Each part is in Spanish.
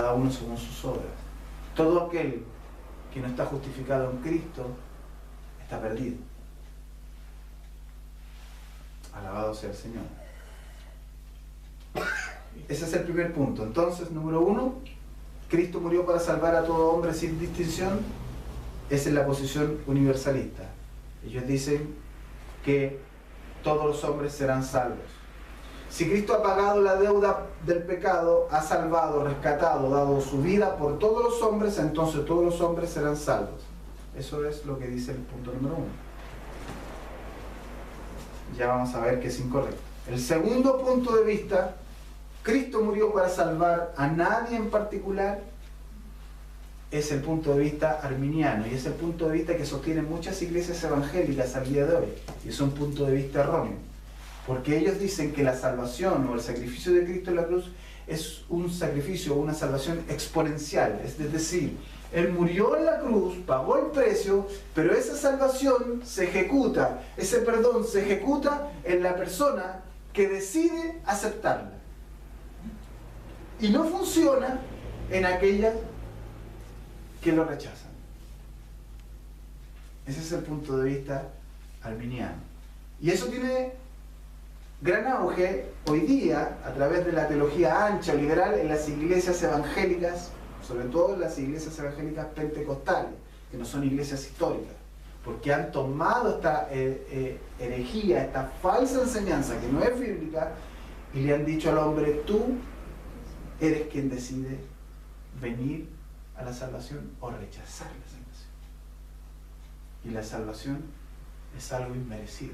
cada uno según sus obras. Todo aquel que no está justificado en Cristo está perdido. Alabado sea el Señor. Ese es el primer punto. Entonces, número 1, Cristo murió para salvar a todo hombre sin distinción. Esa es la posición universalista. Ellos dicen que todos los hombres serán salvos. Si Cristo ha pagado la deuda del pecado, ha salvado, rescatado, dado su vida por todos los hombres, entonces todos los hombres serán salvos. Eso es lo que dice el punto número 1. Ya vamos a ver que es incorrecto. El segundo punto de vista, Cristo murió para salvar a nadie en particular, es el punto de vista arminiano, y es el punto de vista que sostienen muchas iglesias evangélicas al día de hoy, y es un punto de vista erróneo, porque ellos dicen que la salvación o el sacrificio de Cristo en la cruz es un sacrificio o una salvación exponencial, es decir, Él murió en la cruz, pagó el precio, pero esa salvación se ejecuta, ese perdón se ejecuta en la persona que decide aceptarla. Y no funciona en aquellas que lo rechazan. Ese es el punto de vista arminiano. Y eso tiene gran auge hoy día a través de la teología ancha o liberal en las iglesias evangélicas, sobre todo en las iglesias evangélicas pentecostales, que no son iglesias históricas, porque han tomado esta herejía, esta falsa enseñanza que no es bíblica, y le han dicho al hombre: tú eres quien decide venir a la salvación o rechazar la salvación. Y la salvación es algo inmerecido.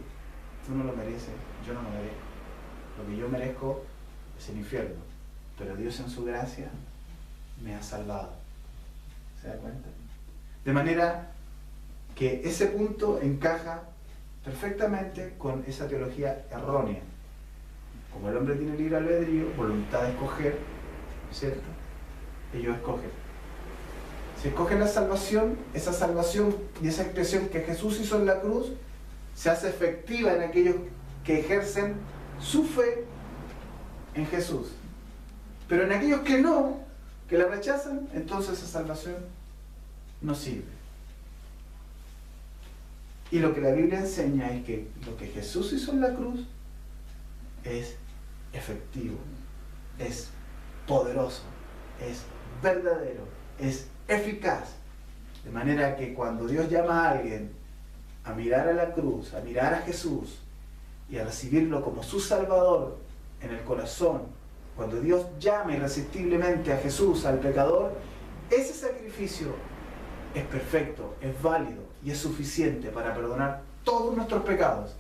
Tú no lo mereces, yo no lo merezco. Lo que yo merezco es el infierno, pero Dios en su gracia me ha salvado. ¿Se da cuenta? De manera que ese punto encaja perfectamente con esa teología errónea. Como el hombre tiene libre albedrío, voluntad de escoger, ¿cierto? Ellos escogen. Si escogen la salvación, esa salvación y esa expresión que Jesús hizo en la cruz se hace efectiva en aquellos que ejercen su fe en Jesús. Pero en aquellos que no, que la rechazan, entonces esa salvación no sirve. Y lo que la Biblia enseña es que lo que Jesús hizo en la cruz es efectivo, es poderoso, es verdadero, es eficaz. De manera que cuando Dios llama a alguien a mirar a la cruz, a mirar a Jesús y a recibirlo como su Salvador en el corazón, cuando Dios llama irresistiblemente a Jesús, al pecador, ese sacrificio es perfecto, es válido y es suficiente para perdonar todos nuestros pecados,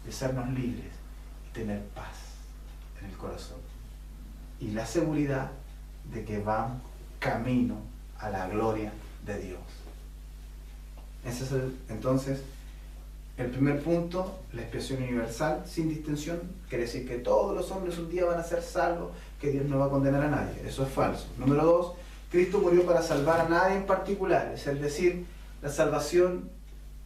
de sernos libres y tener paz en el corazón y la seguridad de que van camino a la gloria de Dios. Ese es entonces el primer punto, la expiación universal sin distinción. Quiere decir que todos los hombres un día van a ser salvos, que Dios no va a condenar a nadie. Eso es falso. Número 2, Cristo murió para salvar a nadie en particular, es decir, la salvación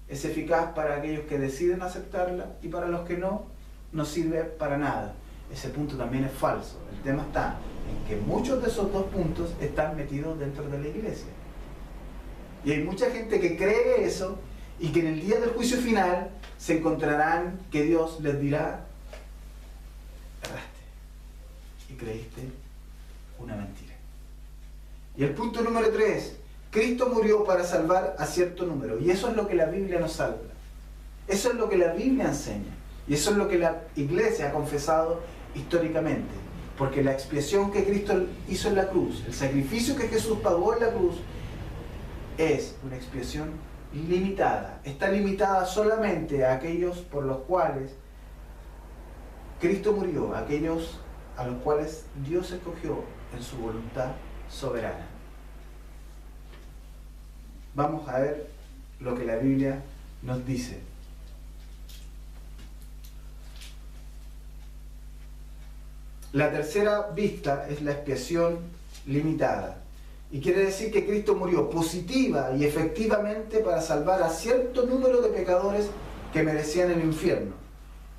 es eficaz para aquellos que deciden aceptarla y para los que no, no sirve para nada. Ese punto también es falso. El tema está en que muchos de esos dos puntos están metidos dentro de la iglesia. Y hay mucha gente que cree eso y que en el día del juicio final se encontrarán que Dios les dirá: erraste y creíste una mentira. Y el punto número 3, Cristo murió para salvar a cierto número, y eso es lo que la Biblia nos habla, eso es lo que la Biblia enseña, y eso es lo que la iglesia ha confesado históricamente, porque la expiación que Cristo hizo en la cruz, el sacrificio que Jesús pagó en la cruz, es una expiación limitada, está limitada solamente a aquellos por los cuales Cristo murió, a aquellos a los cuales Dios escogió en su voluntad soberana. Vamos a ver lo que la Biblia nos dice. La tercera vista es la expiación limitada. Y quiere decir que Cristo murió positiva y efectivamente para salvar a cierto número de pecadores que merecían el infierno,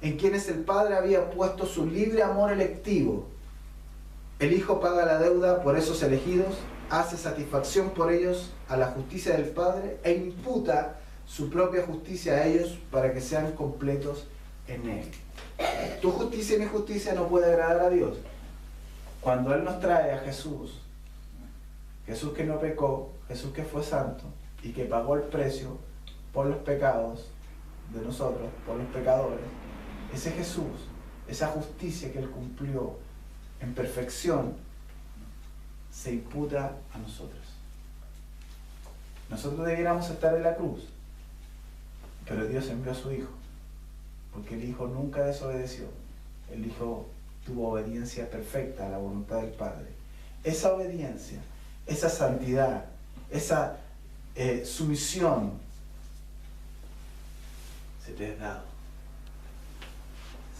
en quienes el Padre había puesto su libre amor electivo. El Hijo paga la deuda por esos elegidos hace satisfacción por ellos a la justicia del Padre e imputa su propia justicia a ellos para que sean completos en Él. Tu justicia y mi justicia no puede agradar a Dios. Cuando Él nos trae a Jesús, Jesús que no pecó, Jesús que fue santo y que pagó el precio por los pecados de nosotros, por los pecadores, ese Jesús, esa justicia que Él cumplió en perfección, se imputa a nosotros. Nosotros debiéramos estar en la cruz, pero Dios envió a su Hijo, porque el Hijo nunca desobedeció. El Hijo tuvo obediencia perfecta a la voluntad del Padre. Esa obediencia, esa santidad, esa sumisión, se te es dado.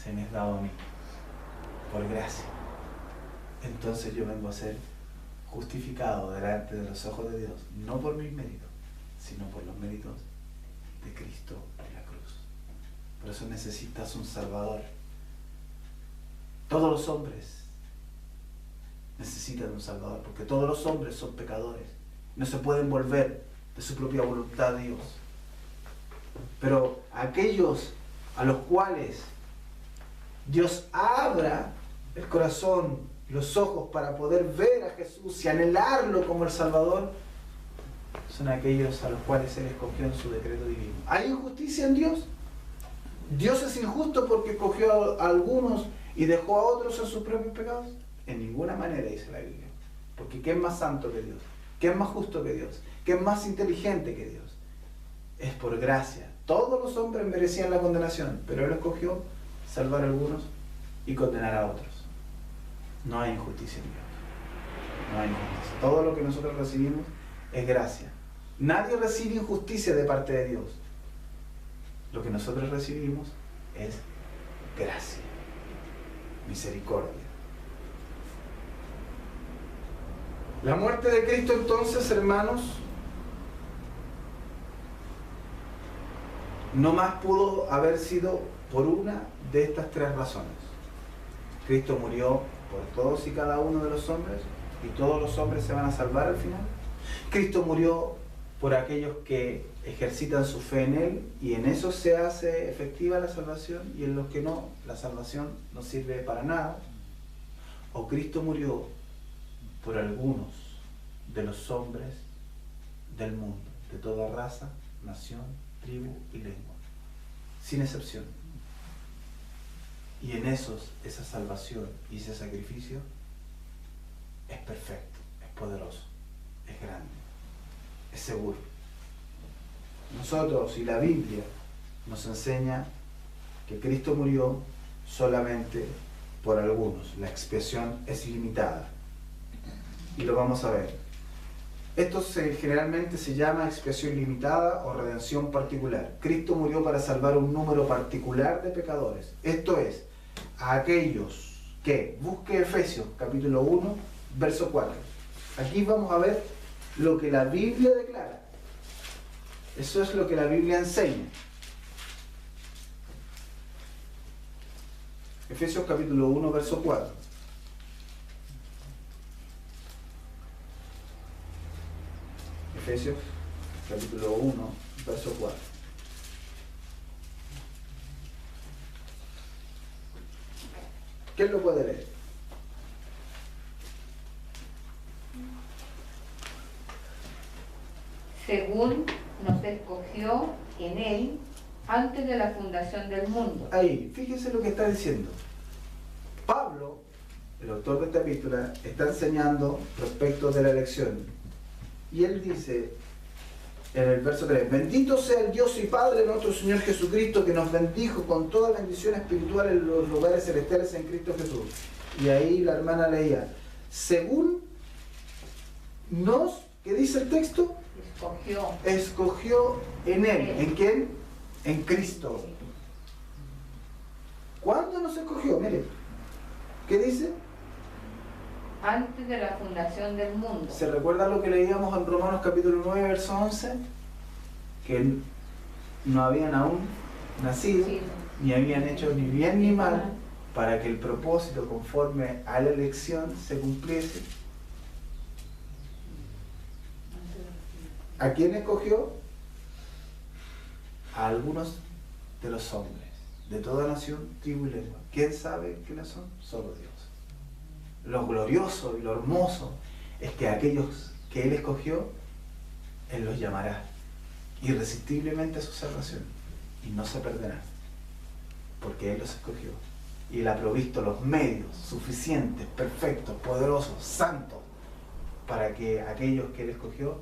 Se me es dado a mí, por gracia. Entonces yo vengo a ser justificado delante de los ojos de Dios, no por mis méritos, sino por los méritos de Cristo en la cruz. Por eso necesitas un Salvador. Todos los hombres necesitan un Salvador, porque todos los hombres son pecadores. No se pueden volver de su propia voluntad a Dios. Pero aquellos a los cuales Dios abra el corazón, los ojos para poder ver a Jesús y anhelarlo como el Salvador, son aquellos a los cuales Él escogió en su decreto divino. ¿Hay injusticia en Dios? ¿Dios es injusto porque escogió a algunos y dejó a otros en sus propios pecados? En ninguna manera, dice la Biblia. Porque ¿qué es más santo que Dios? ¿Qué es más justo que Dios? ¿Qué es más inteligente que Dios? Es por gracia. Todos los hombres merecían la condenación, pero Él escogió salvar a algunos y condenar a otros. No hay injusticia en Dios. No hay injusticia. Todo lo que nosotros recibimos es gracia. Nadie recibe injusticia de parte de Dios. Lo que nosotros recibimos es gracia, misericordia. La muerte de Cristo entonces, hermanos, no más pudo haber sido por una de estas tres razones. Cristo murió por todos y cada uno de los hombres y todos los hombres se van a salvar al final. Cristo murió por aquellos que ejercitan su fe en Él y en eso se hace efectiva la salvación, y en los que no, la salvación no sirve para nada. O Cristo murió por algunos de los hombres del mundo, de toda raza, nación, tribu y lengua, sin excepción. Y en esos, esa salvación y ese sacrificio es perfecto, es poderoso, es grande, es seguro. Nosotros y la Biblia nos enseña que Cristo murió solamente por algunos. La expiación es limitada. Y lo vamos a ver. Esto generalmente se llama expiación limitada o redención particular. Cristo murió para salvar un número particular de pecadores. Esto es, a aquellos que, busque Efesios capítulo 1, verso 4. Aquí vamos a ver lo que la Biblia declara. Eso es lo que la Biblia enseña. Efesios capítulo 1, verso 4. Efesios capítulo 1, verso 4. ¿Quién lo puede leer? Según nos escogió en Él antes de la fundación del mundo. Ahí, fíjense lo que está diciendo. Pablo, el autor de esta epístola, está enseñando respecto de la elección. Y él dice en el verso 3: bendito sea el Dios y Padre de nuestro Señor Jesucristo, que nos bendijo con toda bendición espiritual en los lugares celestiales en Cristo Jesús. Y ahí la hermana leía, según nos, ¿qué dice el texto? Escogió en Él. ¿En quién? En Cristo. ¿Cuándo nos escogió? Mire, ¿qué dice? Antes de la fundación del mundo. ¿Se recuerda lo que leíamos en Romanos capítulo 9, verso 11? Que no habían aún nacido, sí, ni habían hecho ni bien ni mal, para que el propósito conforme a la elección se cumpliese. ¿A quién escogió? A algunos de los hombres, de toda nación, tribu y lengua. ¿Quién sabe quiénes son? Solo Dios. Lo glorioso y lo hermoso es que aquellos que Él escogió, Él los llamará irresistiblemente a su salvación y no se perderán, porque Él los escogió y Él ha provisto los medios suficientes, perfectos, poderosos, santos, para que aquellos que Él escogió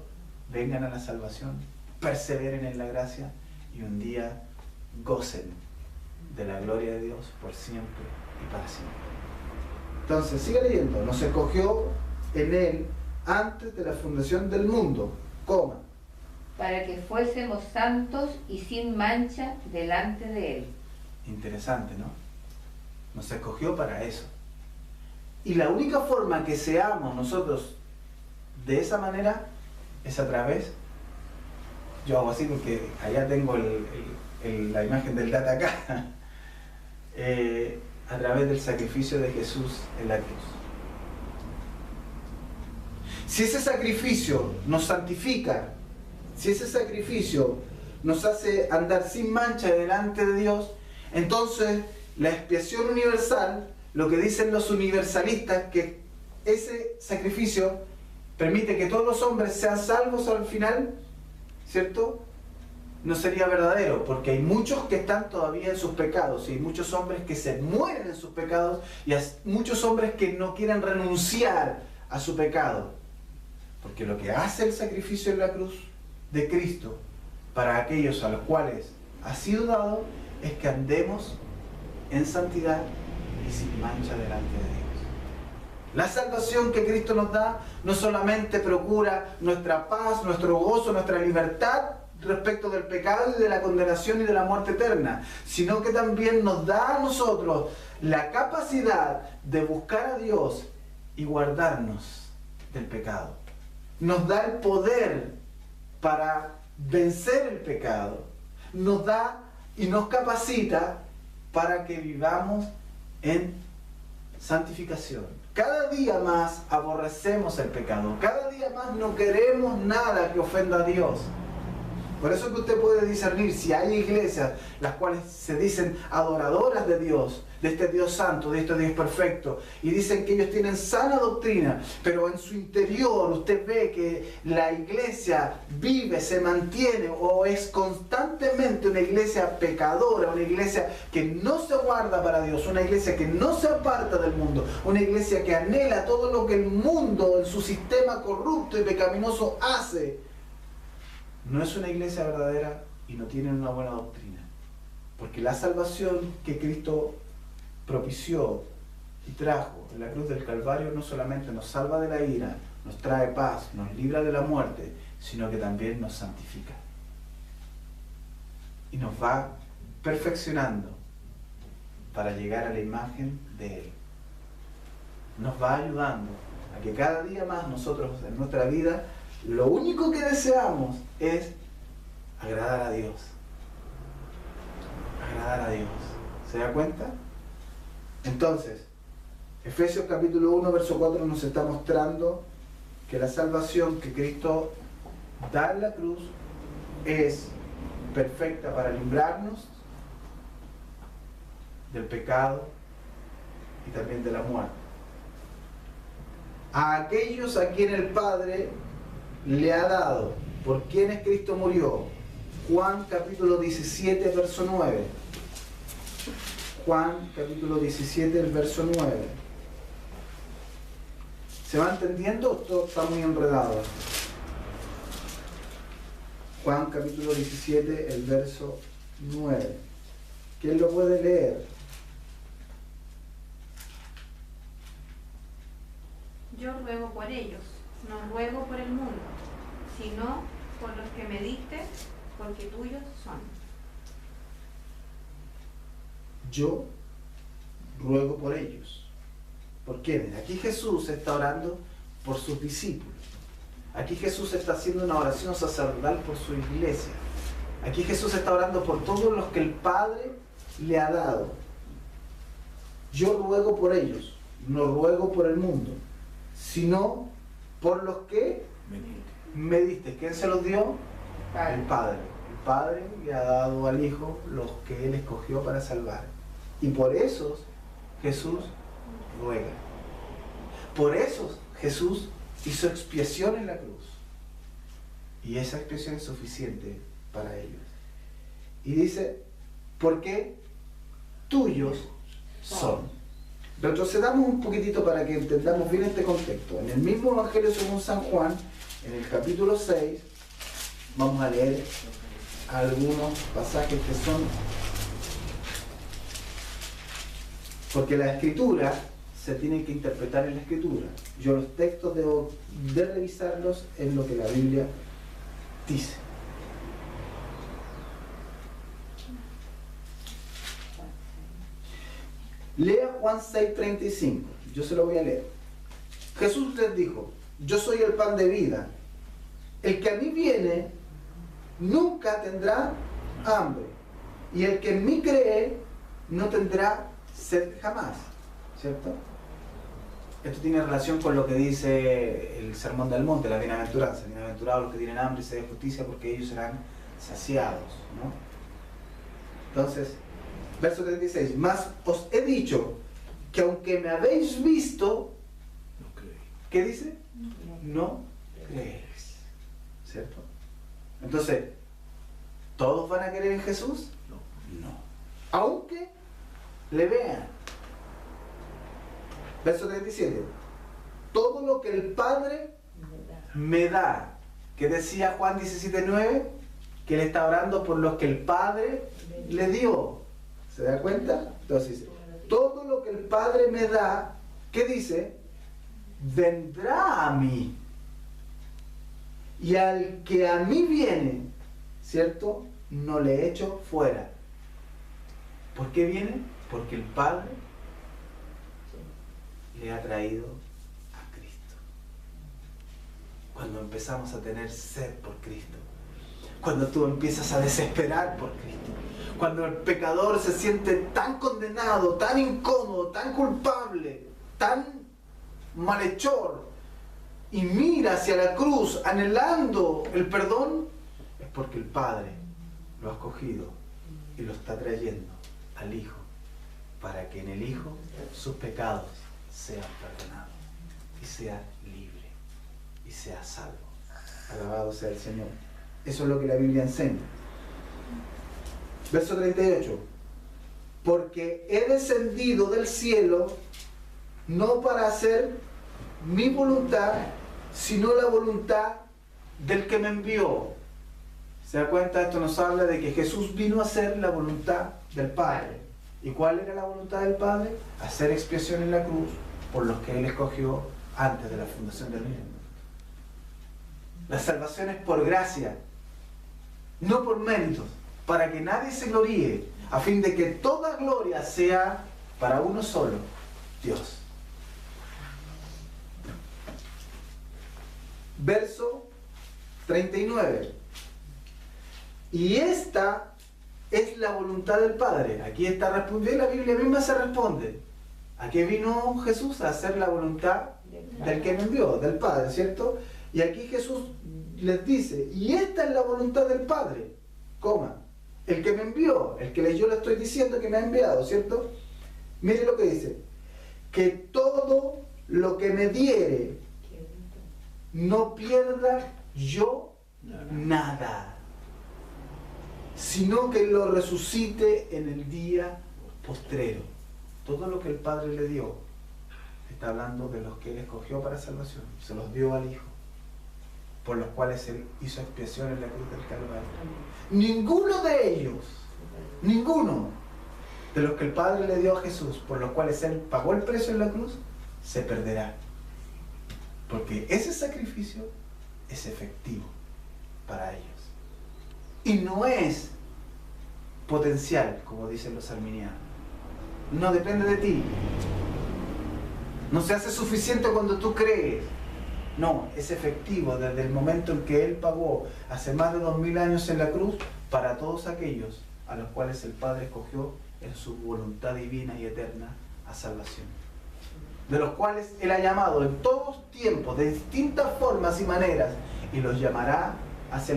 vengan a la salvación, perseveren en la gracia y un día gocen de la gloria de Dios por siempre y para siempre. Entonces, sigue leyendo. Nos escogió en Él antes de la fundación del mundo, coma, para que fuésemos santos y sin mancha delante de Él. Interesante, ¿no? Nos escogió para eso. Y la única forma que seamos nosotros de esa manera es a través, yo hago así porque allá tengo la imagen del data acá, a través del sacrificio de Jesús en la cruz. Si ese sacrificio nos santifica, si ese sacrificio nos hace andar sin mancha delante de Dios, entonces la expiación universal, lo que dicen los universalistas, que ese sacrificio permite que todos los hombres sean salvos al final, ¿cierto? No sería verdadero, porque hay muchos que están todavía en sus pecados, y hay muchos hombres que se mueren en sus pecados, y hay muchos hombres que no quieren renunciar a su pecado. Porque lo que hace el sacrificio en la cruz de Cristo para aquellos a los cuales ha sido dado es que andemos en santidad y sin mancha delante de Dios. La salvación que Cristo nos da no solamente procura nuestra paz, nuestro gozo, nuestra libertad respecto del pecado y de la condenación y de la muerte eterna, sino que también nos da a nosotros la capacidad de buscar a Dios y guardarnos del pecado. Nos da el poder para vencer el pecado. Nos da y nos capacita para que vivamos en santificación. Cada día más aborrecemos el pecado. Cada día más no queremos nada que ofenda a Dios. Por eso que usted puede discernir si hay iglesias las cuales se dicen adoradoras de Dios, de este Dios santo, de este Dios perfecto, y dicen que ellos tienen sana doctrina, pero en su interior usted ve que la iglesia vive, se mantiene o es constantemente una iglesia pecadora, una iglesia que no se guarda para Dios, una iglesia que no se aparta del mundo, una iglesia que anhela todo lo que el mundo en su sistema corrupto y pecaminoso hace. No es una iglesia verdadera y no tienen una buena doctrina. Porque la salvación que Cristo propició y trajo en la cruz del Calvario no solamente nos salva de la ira, nos trae paz, nos libra de la muerte, sino que también nos santifica. Y nos va perfeccionando para llegar a la imagen de Él. Nos va ayudando a que cada día más nosotros en nuestra vida lo único que deseamos es agradar a Dios. Agradar a Dios. ¿Se da cuenta? Entonces, Efesios capítulo 1, verso 4 nos está mostrando que la salvación que Cristo da en la cruz es perfecta para librarnos del pecado y también de la muerte. A aquellos a quien el Padre le ha dado, por quienes Cristo murió. Juan capítulo 17, verso 9. Juan capítulo 17, el verso 9. ¿Se va entendiendo o todo está muy enredado? Juan capítulo 17, el verso 9. ¿Quién lo puede leer? Yo ruego por ellos, no ruego por el mundo, sino por los que me diste, porque tuyos son. Yo ruego por ellos. ¿Por quiénes? Aquí Jesús está orando por sus discípulos. Aquí Jesús está haciendo una oración sacerdotal por su iglesia. Aquí Jesús está orando por todos los que el Padre le ha dado. Yo ruego por ellos, no ruego por el mundo, sino por los que me diste. ¿Quién se los dio? El Padre. El Padre le ha dado al Hijo los que Él escogió para salvar. Y por eso Jesús ruega. Por eso Jesús hizo expiación en la cruz. Y esa expiación es suficiente para ellos. Y dice, porque tuyos son. Retrocedamos un poquitito para que entendamos bien este contexto. En el mismo Evangelio según San Juan, en el capítulo 6, vamos a leer algunos pasajes que son... Porque la Escritura se tiene que interpretar en la Escritura. Yo los textos debo de revisarlos en lo que la Biblia dice. Lea Juan 6:35. Yo se lo voy a leer. Jesús les dijo, yo soy el pan de vida. El que a mí viene nunca tendrá hambre. Y el que en mí cree no tendrá sed jamás. ¿Cierto? Esto tiene relación con lo que dice el Sermón del Monte, la bienaventuranza. Bienaventurados los que tienen hambre y sed de justicia, porque ellos serán saciados, ¿no? Entonces, verso 36. Mas os he dicho que aunque me habéis visto, ¿qué dice? No creéis. ¿Cierto? Entonces, ¿todos van a creer en Jesús? No. Aunque le vean. Verso 37. Todo lo que el Padre me da. ¿Qué decía Juan 17:9? Que él está orando por los que el Padre le dio. ¿Se da cuenta? Entonces dice, todo lo que el Padre me da, ¿qué dice? Vendrá a mí. Y al que a mí viene, ¿cierto? No le echo fuera. ¿Por qué viene? Porque el Padre le ha traído a Cristo. Cuando empezamos a tener sed por Cristo, cuando tú empiezas a desesperar por Cristo, cuando el pecador se siente tan condenado, tan incómodo, tan culpable, tan malhechor, y mira hacia la cruz anhelando el perdón, es porque el Padre lo ha escogido y lo está trayendo al Hijo, para que en el Hijo sus pecados sean perdonados y sea libre y sea salvo. Alabado sea el Señor. Eso es lo que la Biblia enseña. Verso 38. Porque he descendido del cielo no para hacer mi voluntad, sino la voluntad del que me envió. ¿Se da cuenta? Esto nos habla de que Jesús vino a hacer la voluntad del Padre. ¿Y cuál era la voluntad del Padre? Hacer expiación en la cruz por los que Él escogió antes de la fundación del mundo. La salvación es por gracia, no por méritos, para que nadie se gloríe, a fin de que toda gloria sea para uno solo, Dios. Verso 39. Y esta es la voluntad del Padre. Aquí está respondiendo, la Biblia misma se responde. ¿A qué vino Jesús? A hacer la voluntad del que me envió, del Padre, ¿cierto? Y aquí Jesús les dice, y esta es la voluntad del Padre, coma, el que me envió, el que yo le estoy diciendo que me ha enviado, ¿cierto? Mire lo que dice, que todo lo que me diere, no pierda yo nada, sino que lo resucite en el día postrero. Todo lo que el Padre le dio, está hablando de los que Él escogió para salvación, se los dio al Hijo, por los cuales Él hizo expiación en la cruz del Calvario. Ninguno de ellos, ninguno de los que el Padre le dio a Jesús, por los cuales Él pagó el precio en la cruz, se perderá. Porque ese sacrificio es efectivo para ellos. Y no es potencial, como dicen los arminianos. No depende de ti. No se hace suficiente cuando tú crees. No, es efectivo desde el momento en que Él pagó hace más de 2000 años en la cruz para todos aquellos a los cuales el Padre escogió en su voluntad divina y eterna a salvación. De los cuales Él ha llamado en todos tiempos, de distintas formas y maneras, y los llamará hacia el